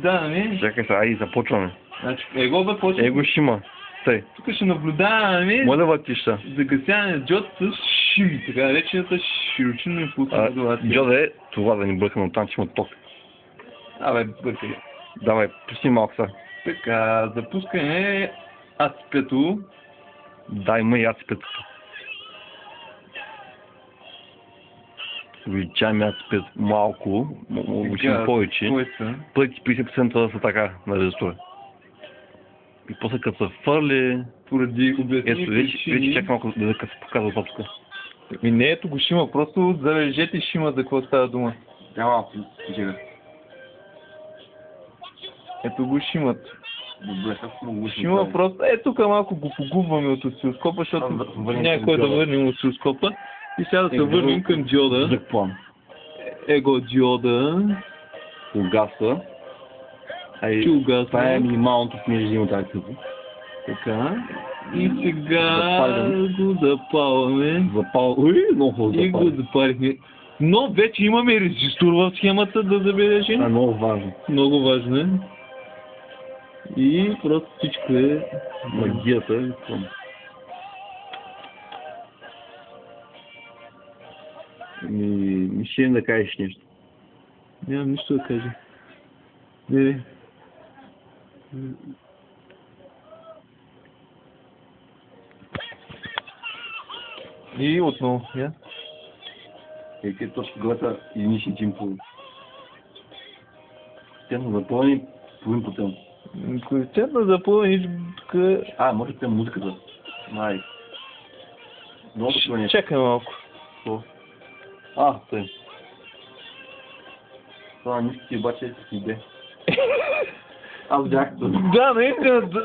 наблюдаваме. Чакай сега, ай, започваме. Значи, его започва. Его ще има. Тъй. Тук ще наблюдаваме Моля вътища. загасяване на джот с шими, така наречената широчинно импулсна модулация. Джоде, това да ни бъркаме оттам, че има ток. Абе, бъркай. Давай, пусни малко са. Така, запускаме ацпето. Дай ме и ацпето. Увеличаваме ацпет малко, увеличим повече. Пъти 50% да са така на резистора. И после като се фърли... Поради обясними причини... Вече чакай малко да се показва топска. Ми не ето го шима, просто забележете шима за какво става дума. Тя малко, жига. Ето го шимат. Добре, също го шима просто... Тук малко го погубваме от осцилскопа, защото някой да върнем осцилскопа. И сега да се върнем към диода. Закплан. Его диода. Угаса. Това е минималното снижение тази цифра. Така. И сега го запалваме. И го запалихме. Но вече имаме резистор в схемата, да забележим. Много важно. Много важно е. И просто всичко е магията. Ми ще да кажеш нещо. Нямам нищо да кажа. Не. И отново, я? Какви точки гледа единичните импулси? Коефициентно запълни половин процент. Коефициентно запълни тук... Може да е музиката. Май. Чакай малко. Тъй. Това ниски обаче си иде. Аз бях това. Да,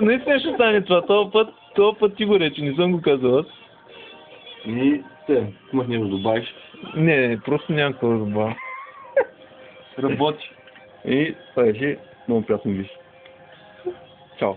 наистина ще стане това. Това път ти го рече, не съм го казал аз. И имаш нещо да добавиш? Не, просто няма какво да добавя. Работи. И това е много приятно виж. Чао.